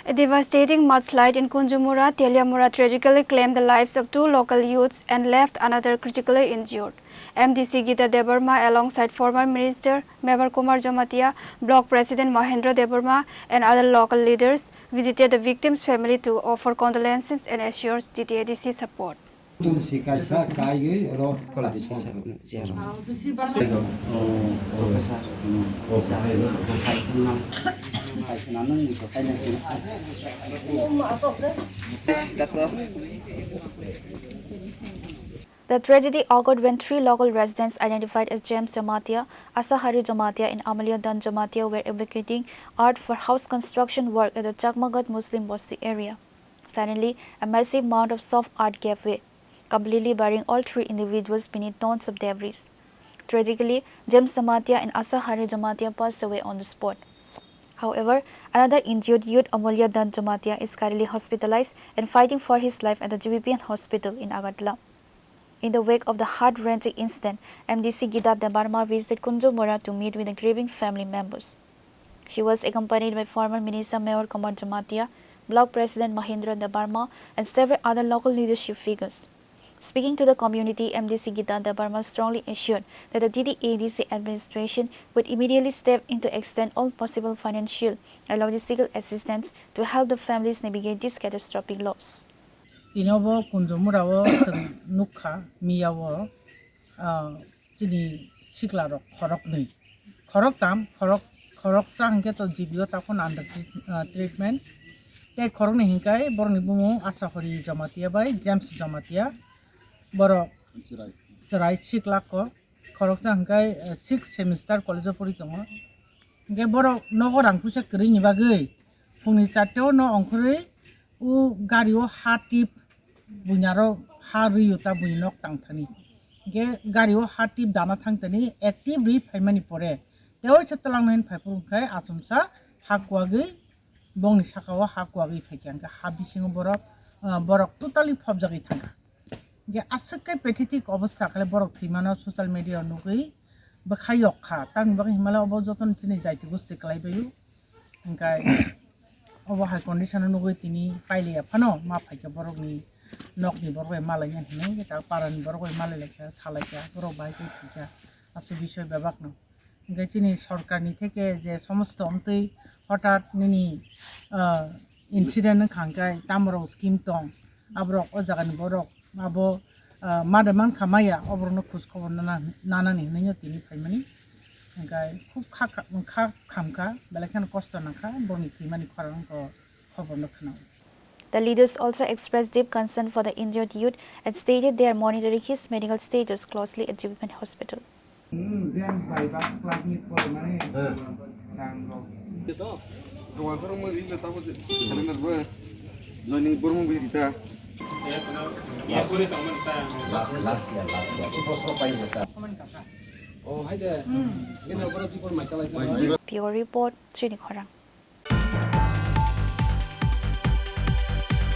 A devastating mudslide in Kunjamura Teliamura tragically claimed the lives of 2 local youths and left another critically injured. MDC Gita Debbarma alongside former Minister Mevar Kumar Jamatia, Block President Mahendra Debbarma and other local leaders visited the victim's family to offer condolences and assure TTAADC support. The tragedy occurred when 3 local residents identified as James Jamatia, Asahari Jamatia and Amalia Dan Jamatia were evacuating art for house construction work at the Chakmagat Muslim Basti area. Suddenly, a massive mound of soft art gave way, completely burying all 3 individuals beneath tons of debris. Tragically, James Jamatia and Asahari Jamatia passed away on the spot. However, another injured youth, Amalia Dan Jamatia, is currently hospitalized and fighting for his life at the GBPN hospital in Agartala. In the wake of the heart-wrenching incident, MDC Gita Debbarma visited Kunjamura to meet with the grieving family members. She was accompanied by former Minister Mevar Kumar Jamatia, Block President Mahendra Debbarma, and several other local leadership figures. Speaking to the community, MDC Gita Debbarma strongly assured that the TTAADC administration would immediately step in to extend all possible financial and logistical assistance to help the families navigate this catastrophic loss. Tinobo Kunjamura Nukha Miyawo Chini Siklaro Khorang ni Khorang sang get to Jibio Tapon under treatment. Take Khorang Hinkai, Bornibumo, Asahari Jamatia by James Jamatia, Boro Charai Siklako, Khorang Sankai 6th semester College of Puritongo. Geboro no Khorang Pusha Green Bagay, Punichato no Onkure, Gario Hatip. Bunyaro Hariyuta Bunok Tangtani. Gario Hatip Dana Tangtani, active reef Himani Pore. They all Chatalang Papunkai, Asumsa, Hakwagi, Bong Sakawa, Hakwagi Fakanka, Habising Borok, totally Pobjagitanga. The Asaka Petitic obstacle Borok Timano, social media Nuki, Bakayoka, Tang Himala Bozoton Tinizaitis, the Kalabayu, and Guy over high condition and Nuitini, Pilia Pano, Mapaka Borogni. Nok ni boroi malay yan hinay kita paran boroi malay lekya salakya boroi ke tija asu bishoy babak no ngai chini sarkar ni theke je somosto amtui hotat nini incident khangkai tamro scheme tong abrok o jagan borok abo madaman khamaya obrono khoj khobor nana ni hinay tini phaimani ngai khub kha khamka belakhan kosto nakha borni thimani Khorang ko khobor no khana. The leaders also expressed deep concern for the injured youth and stated they are monitoring his medical status closely at GBPN hospital. Pure report, Chini Khorang.